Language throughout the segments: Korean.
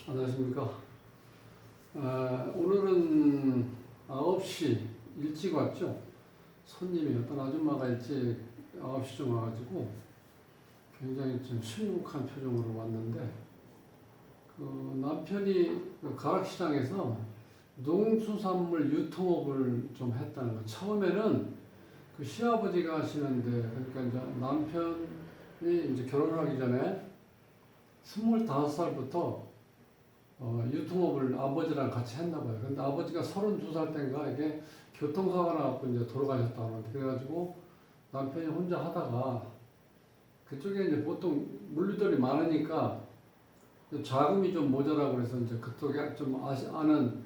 안녕하십니까. 오늘은 9시 일찍 왔죠. 손님이 어떤 아줌마가 일찍 9시쯤 와가지고 굉장히 좀 심각한 표정으로 왔는데, 남편이 가락시장에서 농수산물 유통업을 좀 했다는 거. 처음에는 시아버지가 하시는데, 그러니까 이제 남편이 이제 결혼을 하기 전에 25살부터 유통업을 아버지랑 같이 했나 봐요. 근데 아버지가 32살 때인가 이게 교통사고가 나갖고 이제 돌아가셨다고. 그래가지고 남편이 혼자 하다가 그쪽에 이제 보통 물류들이 많으니까 자금이 좀 모자라고 그래서 이제 그쪽에 좀 아는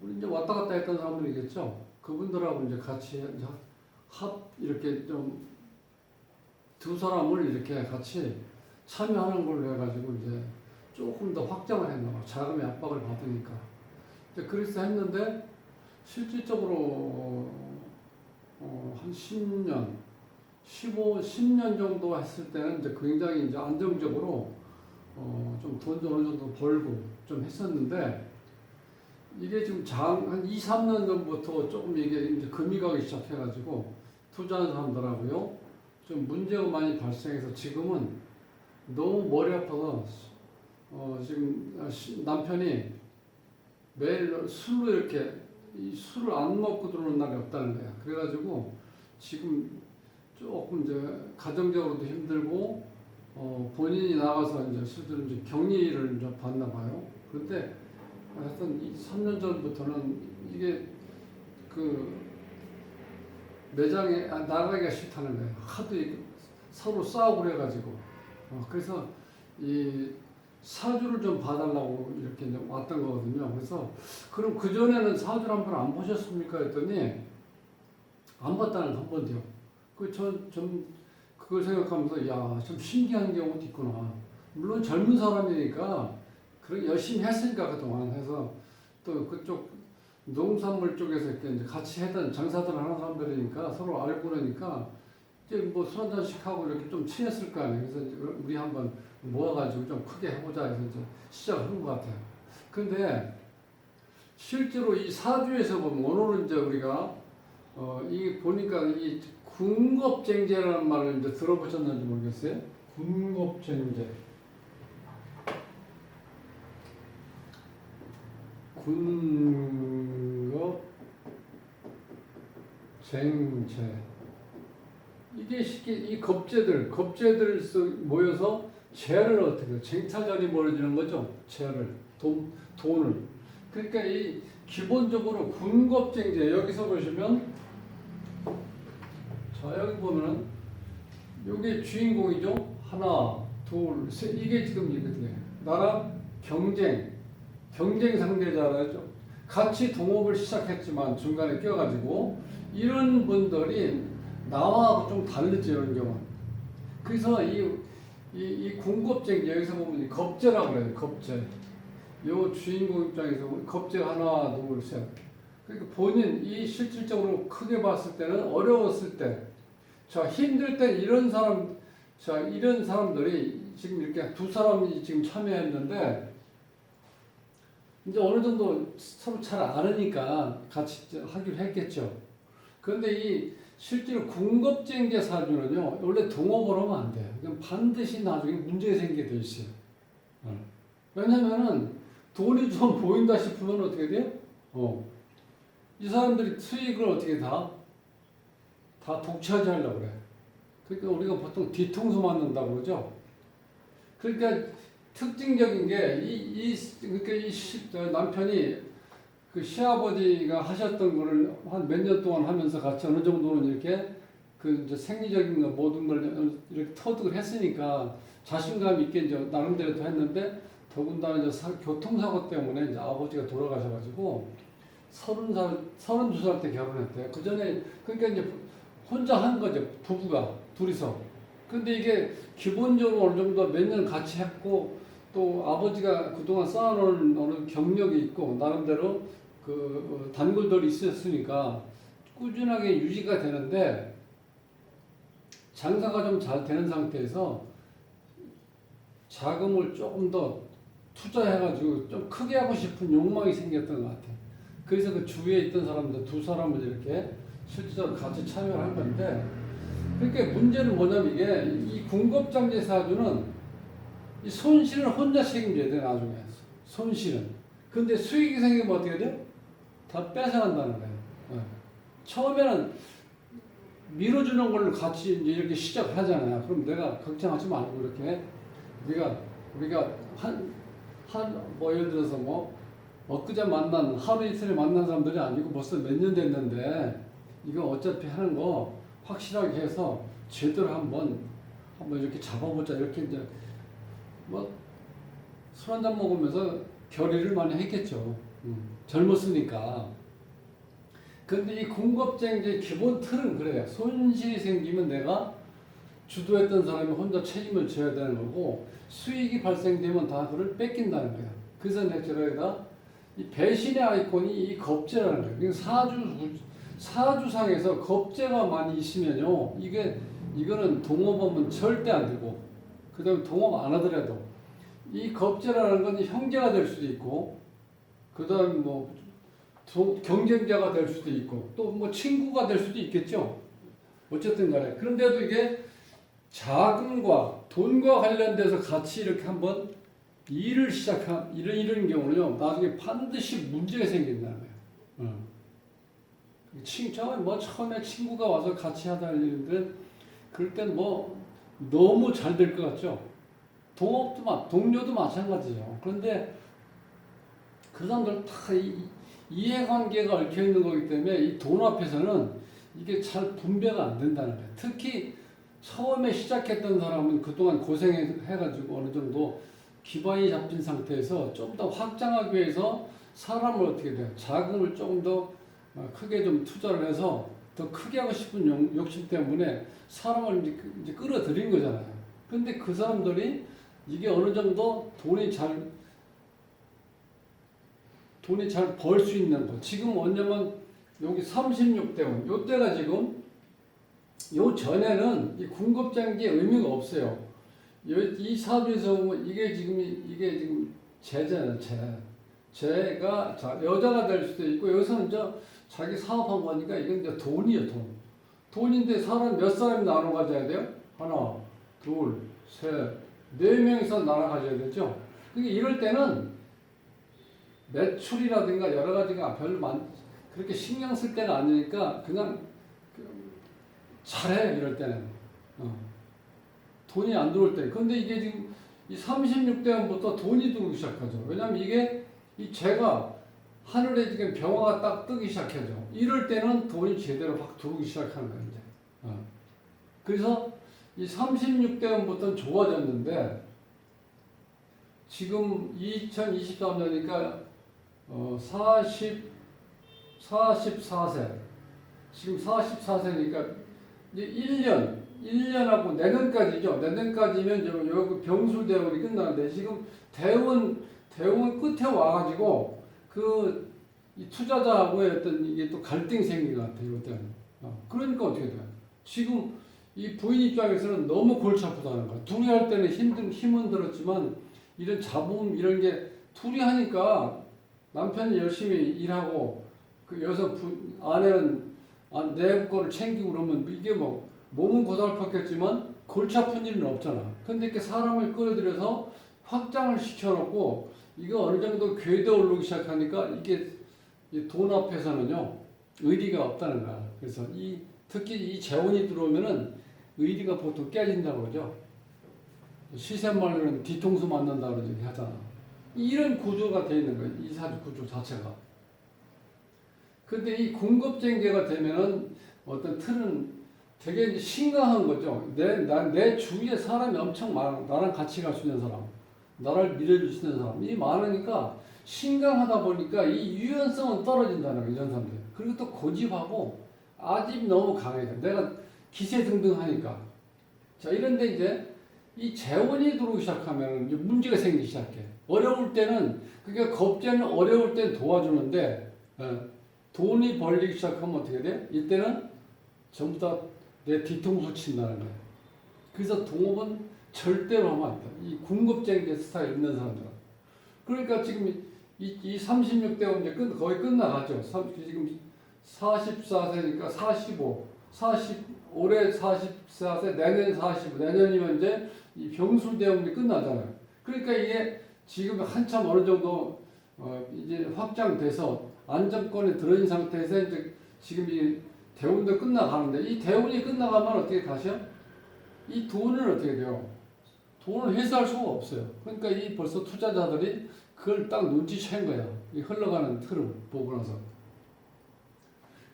우리 이제 왔다 갔다 했던 사람들이겠죠. 그분들하고 이제 같이 이렇게 좀 두 사람을 이렇게 같이 참여하는 걸로 해가지고 이제 조금 더 확장을 했나 봐. 자금의 압박을 받으니까. 그래서 했는데 실질적으로 한 10년, 10년 정도 했을 때는 이제 굉장히 이제 안정적으로 좀 돈도 어느 정도 벌고 좀 했었는데, 이게 지금 한 2, 3년 전부터 조금 이게 이제 금이 가기 시작해가지고 투자하는 사람들하고요 좀 문제가 많이 발생해서 지금은 너무 머리 아파서 지금 남편이 매일 술로 이렇게 이 술을 안 먹고 들어오는 날이 없다는 거야. 그래가지고 지금 조금 이제 가정적으로도 힘들고 본인이 나가서 이제 실제로 이제 격리를 이제 받나 봐요. 그런데 하여튼 3년 전부터는 이게 매장에 나가기가 싫다는 거예요. 하도 서로 싸우고 그래가지고 그래서 이 사주를 좀 봐달라고 이렇게 이제 왔던 거거든요. 그래서 그럼 그 전에는 사주를 한 번 안 보셨습니까? 했더니 안 봤다는 한 번도요. 좀 그걸 생각하면서 좀 신기한 경우도 있구나. 물론 젊은 사람이니까 그런 열심히 했으니까 그동안 해서 또 그쪽 농산물 쪽에서 이렇게 이제 같이 했던 장사들 하는 사람들이니까 서로 알고 그러니까 이제 뭐 술 한잔씩 하고 이렇게 좀 친했을 거 아니에요. 그래서 우리 한번 모아가지고 좀 크게 해보자 해서 이제 시작한 것 같아요. 근데 실제로 이 사주에서 보면 오늘은 이제 우리가 이게 보니까 이 군겁쟁제라는 말을 이제 들어보셨는지 모르겠어요. 군겁쟁제. 군겁쟁제. 이게 쉽게 이 겁재들 모여서 재를 어떻게 해요? 쟁탈전이 벌어지는 거죠. 재를 돈을. 그러니까 이 기본적으로 군겁쟁제 여기서 보시면 자 여기 보면은 이게 주인공이죠. 하나, 둘, 셋 이게 지금 이거든요. 나랑 경쟁 상대자라죠. 같이 동업을 시작했지만 중간에 껴가지고 이런 분들이 나와 좀 다르죠, 이런 경우. 그래서 이 군겁쟁 여기서 보면 겁제라고 그래요. 겁제. 요 주인공 입장에서 보면 겁제 하나, 둘, 셋. 그러니까 본인 이 실질적으로 크게 봤을 때는 어려웠을 때, 자 힘들 때 이런 사람들이 지금 이렇게 두 사람이 지금 참여했는데 이제 어느 정도 서로 잘 아느니까 같이 하기로 했겠죠. 그런데 이 실제로 군겁쟁제 사주는요, 원래 동업을 하면 안 돼요. 그럼 반드시 나중에 문제가 생기게 돼 있어요. 왜냐면은 돈이 좀 보인다 싶으면 어떻게 돼요? 이 사람들이 수익을 어떻게 다 독차지하려고 그래. 그러니까 우리가 보통 뒤통수 맞는다고 그러죠. 그러니까 특징적인 게 그러니까 남편이 그 시아버지가 하셨던 거를 한 몇 년 동안 하면서 같이 어느 정도는 이렇게 이제 생리적인 거 모든 걸 이렇게 터득을 했으니까 자신감 있게 이제 나름대로 도 했는데, 더군다나 이제 교통사고 때문에 이제 아버지가 돌아가셔가지고 32살 때 결혼했대요. 그 전에 그러니까 이제 혼자 한 거죠. 부부가 둘이서. 근데 이게 기본적으로 어느 정도 몇 년 같이 했고 또 아버지가 그동안 쌓아놓은 어느 경력이 있고 나름대로 단골들이 있었으니까 꾸준하게 유지가 되는데, 장사가 좀 잘 되는 상태에서 자금을 조금 더 투자해가지고 좀 크게 하고 싶은 욕망이 생겼던 것 같아요. 그래서 그 주위에 있던 사람들 두 사람을 이렇게 실질적으로 같이 참여를 한 건데, 그러니까 문제는 뭐냐면 이게 이 군급장제 사주는 이 손실은 혼자 책임져야 돼 나중에. 손실은. 근데 수익이 생기면 어떻게 돼? 다 뺏어간다는 거예요. 처음에는 밀어주는 걸로 같이 이제 이렇게 시작을 하잖아요. 그럼 내가 걱정하지 말고 이렇게 우리가 뭐 예를 들어서 뭐 엊그제 만난 하루 이틀에 만난 사람들이 아니고 벌써 몇 년 됐는데 이거 어차피 하는 거 확실하게 해서 제대로 한번 이렇게 잡아보자 이렇게 이제 뭐 술 한잔 먹으면서 결의를 많이 했겠죠. 젊었으니까. 근데 이 군급쟁제 기본 틀은 그래요. 손실이 생기면 내가 주도했던 사람이 혼자 책임을 져야 되는 거고 수익이 발생되면 다 그걸 뺏긴다는 거예요. 그래서 내가 이 배신의 아이콘이 이 겁재라는 거예요. 그러니까 사주상에서 겁재가 많이 있으면요, 이거는 동업하면 절대 안 되고, 그 다음에 동업 안 하더라도 이 겁재라는 건 형제가 될 수도 있고, 그 다음에 뭐 경쟁자가 될 수도 있고, 또 뭐 친구가 될 수도 있겠죠. 어쨌든 간에. 그런데도 이게 자금과 돈과 관련돼서 같이 이렇게 한번 일을 이런 경우는요, 나중에 반드시 문제가 생긴다는 거예요. 처음에 친구가 와서 같이 하다 할 일인데, 그럴 땐 뭐 너무 잘 될 것 같죠? 동료도 마찬가지죠. 그런데 그 사람들 다 이해관계가 얽혀 있는 거기 때문에 이 돈 앞에서는 이게 잘 분배가 안 된다는 거예요. 특히 처음에 시작했던 사람은 그동안 고생해가지고 어느 정도 기반이 잡힌 상태에서 좀 더 확장하기 위해서 사람을 어떻게 돼요? 자금을 조금 더 크게 좀 투자를 해서 더 크게 하고 싶은 욕심 때문에 사람을 이제 끌어들인 거잖아요. 근데 그 사람들이 이게 어느 정도 돈이 잘 벌 수 있는 거. 지금 뭐냐면 여기 36대원, 요때가 지금 요 전에는 이 군급장기의 의미가 없어요. 이 사주에서 보면 이게 지금 재잖아요, 재가 여자가 될 수도 있고, 여기서는 이제 자기 사업한 거니까 이건 이제 돈이에요, 돈. 돈인데 몇 사람이 나눠 가져야 돼요? 하나, 둘, 셋, 네 명이서 나눠 가져야 되죠. 그러니까 이럴 때는 매출이라든가 여러 가지가 별로 그렇게 신경 쓸 때가 아니니까 그냥 잘해, 이럴 때는. 돈이 안 들어올 때. 근데 이게 지금 이 36대부터 돈이 들어오기 시작하죠. 왜냐면 이게 이 재가 하늘에 지금 병화가 딱 뜨기 시작하죠. 이럴 때는 돈이 제대로 확 들어오기 시작하는 거예요, 이제. 그래서 이 36대부터는 좋아졌는데 지금 2023년이니까 44세. 지금 44세니까 이제 1년하고 내년까지죠. 내년까지면 여기 병술대원이 끝나는데 지금 대원 끝에 와가지고 이 투자자하고의 어떤 이게 또 갈등이 생긴 것 같아요. 이때는. 그러니까 어떻게 돼요? 지금 이 부인 입장에서는 너무 골치 아프다는 거야. 둘이 할 때는 힘은 들었지만 이런 자본 이런 게 둘이 하니까 남편이 열심히 일하고 그 아내는 내 거를 챙기고 그러면 이게 뭐 몸은 고달팠겠지만 골치 아픈 일은 없잖아. 근데 이렇게 사람을 끌어들여서 확장을 시켜놓고 이거 어느 정도 궤도에 오르기 시작하니까 이게 돈 앞에서는요 의리가 없다는 거야. 그래서 특히 이 재원이 들어오면은 의리가 보통 깨진다고 그러죠. 시샘말로는 뒤통수 맞는다 그러지 하잖아. 이런 구조가 되어 있는 거예요. 이 사주 구조 자체가. 근데 이 군급쟁제가 되면은 어떤 틀은 되게 이제 심각한 거죠. 내 주위에 사람이 엄청 많아. 나랑 같이 갈 수 있는 사람, 나를 밀어줄 수 있는 사람이 많으니까 심각하다 보니까 이 유연성은 떨어진다는 거예요. 이런 사람들. 그리고 또 고집하고 아집이 너무 강해져. 내가 기세등등하니까. 자, 이런데 이제 이 재원이 들어오기 시작하면 이제 문제가 생기기 시작해. 어려울 때는, 그러니까 겁재는 어려울 때 도와주는데, 돈이 벌리기 시작하면 어떻게 돼? 이때는 전부 다 내 뒤통수 친다는 거야. 그래서 동업은 절대로 하면 안 돼. 이 군급쟁이 스타일 있는 사람들은. 그러니까 지금 이 36대가 이제 거의 끝나갔죠. 지금 44세니까 올해 44세, 내년 45, 내년이면 이제 이 병술대원이 끝나잖아요. 그러니까 이게 지금 한참 어느 정도 이제 확장돼서 안정권에 들어있는 상태에서 이제 지금 이 대운도 끝나가는데 이 대운이 끝나가면 어떻게 가셔? 이 돈은 어떻게 돼요? 돈을 회수할 수가 없어요. 그러니까 이 벌써 투자자들이 그걸 딱 눈치챈 거야. 이 흘러가는 틀을 보고 나서.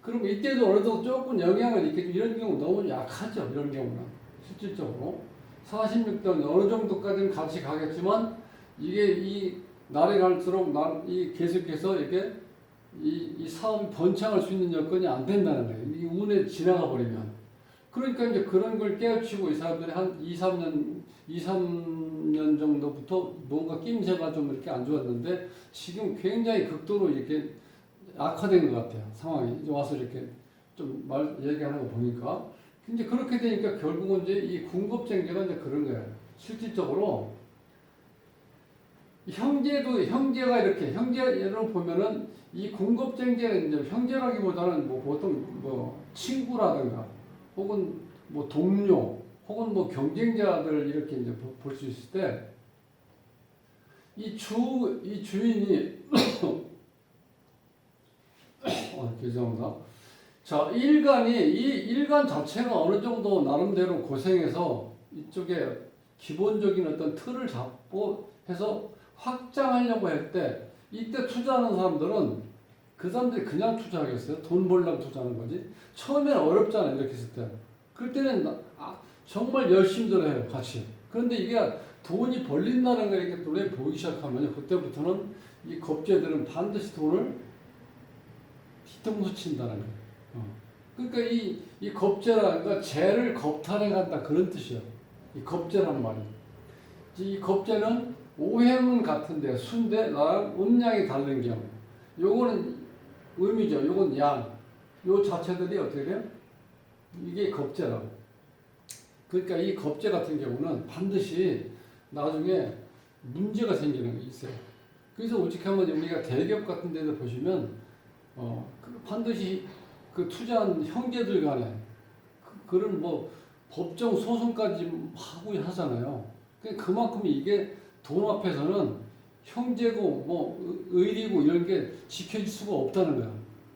그럼 이때도 어느 정도 조금 영향을 있겠죠. 이런 경우 너무 약하죠. 이런 경우는. 실질적으로. 46대 어느 정도까지는 같이 가겠지만 이게 이 날이 갈수록 이 계속해서 이렇게 이 사업이 번창할 수 있는 여건이 안 된다는 거예요. 이 운에 지나가 버리면. 그러니까 이제 그런 걸 깨우치고 이 사람들이 한 2, 3년 정도부터 뭔가 낌새가 좀 이렇게 안 좋았는데 지금 굉장히 극도로 이렇게 악화된 것 같아요. 상황이. 이제 와서 이렇게 좀 얘기하는 거 보니까. 이제 그렇게 되니까 결국은 이제 이 군급쟁제가 이제 그런 거예요. 실질적으로 형제가 이렇게 형제를 보면은 이 군급쟁제는 이제 형제라기보다는 뭐 보통 뭐 친구라든가 혹은 뭐 동료 혹은 뭐 경쟁자들 이렇게 이제 볼 수 있을 때 이 주인이 죄송합니다. 자, 이 일간 자체가 어느 정도 나름대로 고생해서 이쪽에 기본적인 어떤 틀을 잡고 해서 확장하려고 할 때 이때 투자하는 사람들은 그 사람들이 그냥 투자하겠어요? 돈 벌려고 투자하는 거지. 처음에는 어렵잖아요. 이렇게 했을 때. 그럴 때는 정말 열심히들 해요. 같이. 그런데 이게 돈이 벌린다는 거 이렇게 눈에 보이기 시작하면 그때부터는 이 겁재들은 반드시 돈을 뒤통수 친다는 거예요. 그러니까 이 겁재라는 거 재를 겁탈해 간다 그런 뜻이에요. 이 겁재라는 말이. 이 겁재는 오행은 같은데 순대 나랑 음양이 다른 경우. 요거는 음이죠. 요건 양. 요 자체들이 어떻게 돼요? 이게 겁재라고. 그러니까 이 겁재 같은 경우는 반드시 나중에 문제가 생기는 게 있어요. 그래서 오직하면 우리가 대기업 같은 데도 보시면 반드시 그 투자한 형제들 간에 그런 뭐 법정 소송까지 하고 하잖아요. 그만큼 이게 돈 앞에서는 형제고 뭐 의리고 이런 게 지켜질 수가 없다는 거야.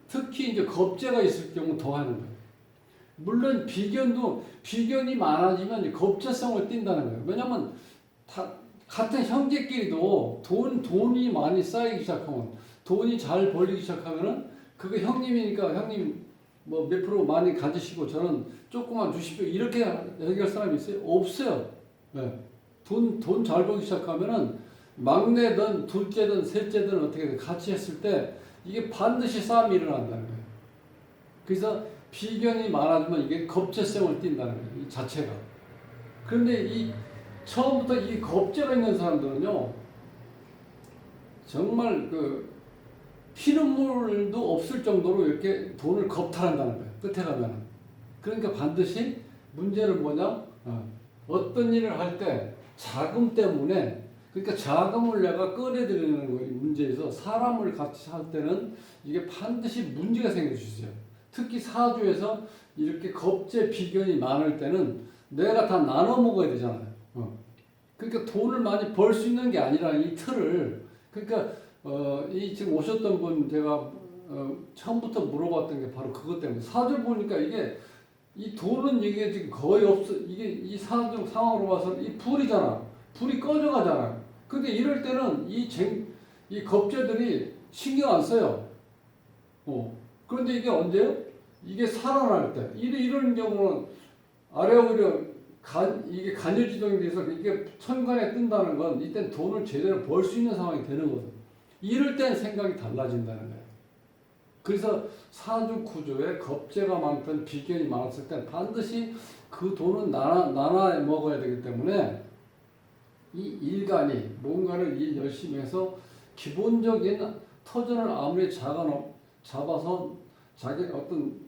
특히 이제 겁재가 있을 경우 더 하는 거예요. 물론 비견이 많아지면 겁재성을 띈다는 거예요. 왜냐면 같은 형제끼리도 돈이 많이 쌓이기 시작하면 돈이 잘 벌리기 시작하면은 그게 형님이니까 형님 뭐 몇 프로 많이 가지시고 저는 조금만 주십시오. 이렇게 얘기할 사람이 있어요? 없어요. 네. 돈 잘 벌기 시작하면은 막내든 둘째든 셋째든 어떻게든 같이 했을 때 이게 반드시 싸움이 일어난다는 거예요. 그래서 비견이 많아지면 이게 겁재성을 띈다는 거예요. 이 자체가. 그런데 처음부터 이 겁재가 있는 사람들은요, 정말 피눈물도 없을 정도로 이렇게 돈을 겁탈한다는 거예요. 끝에 가면은. 그러니까 반드시 문제는 뭐냐? 어떤 일을 할 때 자금 때문에 그러니까 자금을 내가 꺼내드리는 거에 문제에서 사람을 같이 할 때는 이게 반드시 문제가 생길 수 있어요. 특히 사주에서 이렇게 겁재 비견이 많을 때는 내가 다 나눠 먹어야 되잖아요. 그러니까 돈을 많이 벌 수 있는 게 아니라 이 틀을 그러니까 이 지금 오셨던 분 제가 처음부터 물어봤던 게 바로 그것 때문에 사주 보니까 이 돈은 이게 지금 거의 없어. 이게 이 사주 상황으로 봐서 이 불이잖아. 불이 꺼져가잖아. 근데 이럴 때는 이 겁재들이 신경 안 써요. 그런데 이게 언제요? 이게 살아날 때. 이런 경우는 아래 오히려 이게 간여지동이 돼서 이게 천간에 뜬다는 건 이땐 돈을 제대로 벌 수 있는 상황이 되는 거거든. 이럴 땐 생각이 달라진다는 거예요. 그래서 사주 구조에 겁재가 많든 비견이 많았을 땐 반드시 그 돈은 나눠 먹어야 되기 때문에 이 일간이 뭔가를 열심히 해서 기본적인 터전을 아무리 잡아서 자기 어떤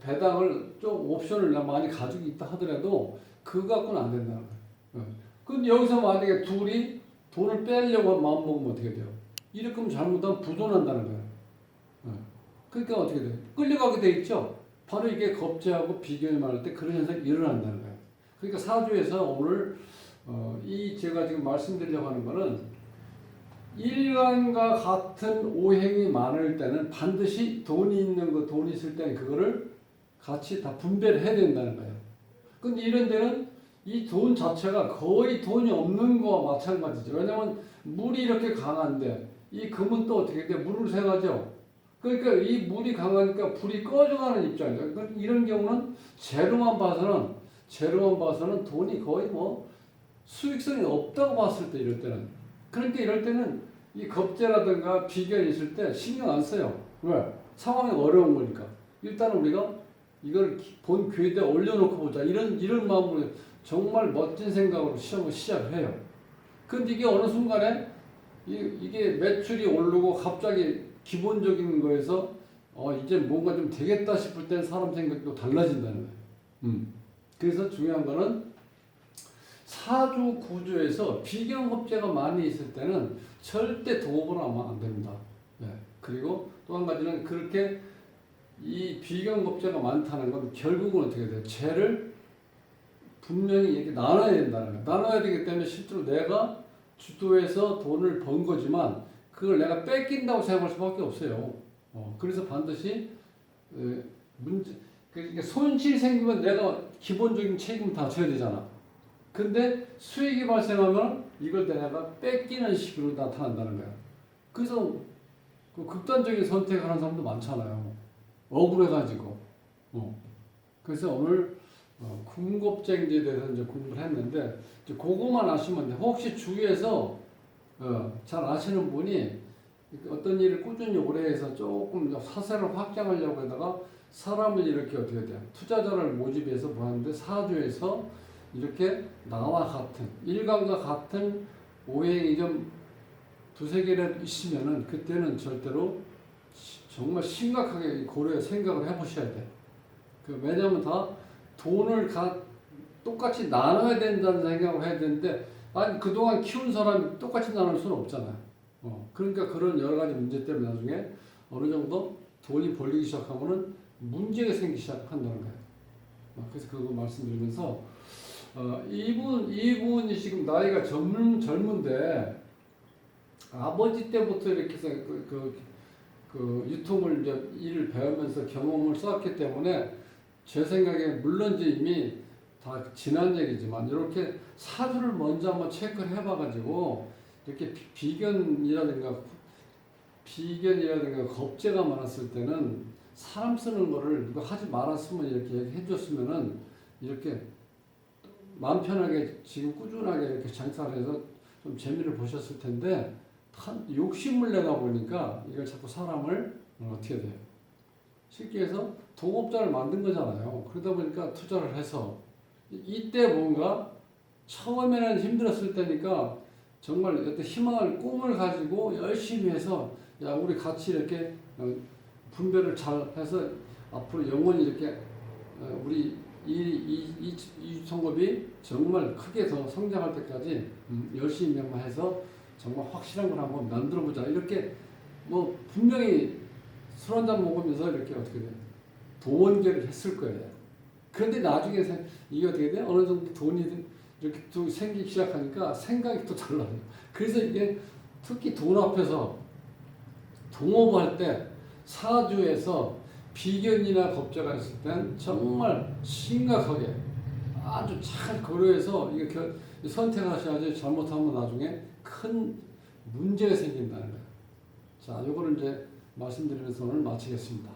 배당을 좀 옵션을 많이 가지고 있다 하더라도 그거 갖고는 안 된다는 거예요. 근데 여기서 만약에 둘이 돈을 빼려고 마음먹으면 어떻게 돼요? 이렇게 하면 잘못하면 부도난다는 거예요. 그러니까 어떻게 돼요? 끌려가게 돼 있죠? 바로 이게 겁제하고 비견이 많을 때 그런 현상이 일어난다는 거예요. 그러니까 사주에서 오늘 이 제가 지금 말씀드리려고 하는 거는 일간과 같은 오행이 많을 때는 반드시 돈이 있는 거, 돈이 있을 때는 그거를 같이 다 분배를 해야 된다는 거예요. 근데 이런 데는 이 돈 자체가 거의 돈이 없는 거와 마찬가지죠. 왜냐면 물이 이렇게 강한데 이 금은 또 어떻게 돼? 물을 생하죠. 그러니까 이 물이 강하니까 불이 꺼져가는 입장이죠. 그러니까 이런 경우는 재료만 봐서는 돈이 거의 뭐 수익성이 없다고 봤을 때 이럴 때는. 그러니까 이럴 때는 이 겁재라든가 비견이 있을 때 신경 안 써요. 왜? 상황이 어려운 거니까. 일단은 우리가 이걸 본 귀에다 올려놓고 보자. 이런 마음으로 정말 멋진 생각으로 시험을 시작을 해요. 근데 이게 어느 순간에 이게 매출이 오르고 갑자기 기본적인 거에서 이제 뭔가 좀 되겠다 싶을 땐 사람 생각도 달라진다는 거예요. 그래서 중요한 거는 사주 구조에서 비견겁제가 많이 있을 때는 절대 도업을 하면 안 됩니다. 네. 그리고 또 한 가지는 그렇게 이 비견겁제가 많다는 건 결국은 어떻게 돼요? 재를 분명히 이렇게 나눠야 된다는 거예요. 나눠야 되기 때문에 실제로 내가 주도해서 돈을 번 거지만 그걸 내가 뺏긴다고 생각할 수밖에 없어요. 그래서 반드시 그러니까 손실이 생기면 내가 기본적인 책임 다 져야 되잖아. 근데 수익이 발생하면 이걸 내가 뺏기는 식으로 나타난다는 거야. 그래서 그 극단적인 선택하는 사람도 많잖아요. 억울해가지고. 그래서 오늘 군겁쟁제에 대해서 이제 공부를 했는데 이제 그거만 아시면 돼. 혹시 주위에서 잘 아시는 분이 어떤 일을 꾸준히 오래 해서 조금 사세를 확장하려고 하다가 사람을 이렇게 어떻게 돼요? 투자자를 모집해서 보았는데 사주에서 이렇게 나와 같은 일간과 같은 오행이 좀 두세 개라도 있으면은 그때는 절대로 정말 심각하게 고려 생각을 해보셔야 돼. 왜냐하면 다 돈을 똑같이 나눠야 된다는 생각을 해야 되는데 아니 그동안 키운 사람이 똑같이 나눌 수는 없잖아요. 그러니까 그런 여러 가지 문제 때문에 나중에 어느 정도 돈이 벌리기 시작하면은 문제가 생기기 시작한다는 거예요. 그래서 그거 말씀드리면서 이분이 지금 나이가 젊은데 아버지 때부터 이렇게 해서 그 유통을 이제 일을 배우면서 경험을 쌓았기 때문에 제 생각에 물론 이제 이미 다 지난 얘기지만 이렇게 사주를 먼저 한번 체크를 해봐가지고 이렇게 비견이라든가 겁재가 많았을 때는 사람 쓰는 거를 이거 하지 말았으면 이렇게 얘기해줬으면은 이렇게 마음 편하게 지금 꾸준하게 이렇게 장사를 해서 좀 재미를 보셨을 텐데 욕심을 내다 보니까 이걸 자꾸 사람을 어떻게 돼요? 쉽게 해서 동업자를 만든 거잖아요. 그러다 보니까 투자를 해서 이때 뭔가 처음에는 힘들었을 때니까 정말 어떤 희망을 꿈을 가지고 열심히 해서 야 우리 같이 이렇게 분배를 잘 해서 앞으로 영원히 이렇게 우리 이 유통업이 정말 크게 더 성장할 때까지 열심히 해서 정말 확실한 걸 한번 만들어보자. 이렇게 뭐 분명히 술 한잔 먹으면서 이렇게 어떻게 돼요? 도원결을 했을 거예요. 그런데 나중에 이게 어떻게 돼요? 어느 정도 돈이 이렇게 또 생기기 시작하니까 생각이 또 달라요. 그래서 이게 특히 돈 앞에서 동업할 때 사주에서 비견이나 겁재가 있을 땐 정말 심각하게 아주 잘 고려해서 이게 선택하셔야지 잘못하면 나중에 큰 문제가 생긴다는 거예요. 자, 요거를 이제 말씀드리면서 오늘 마치겠습니다.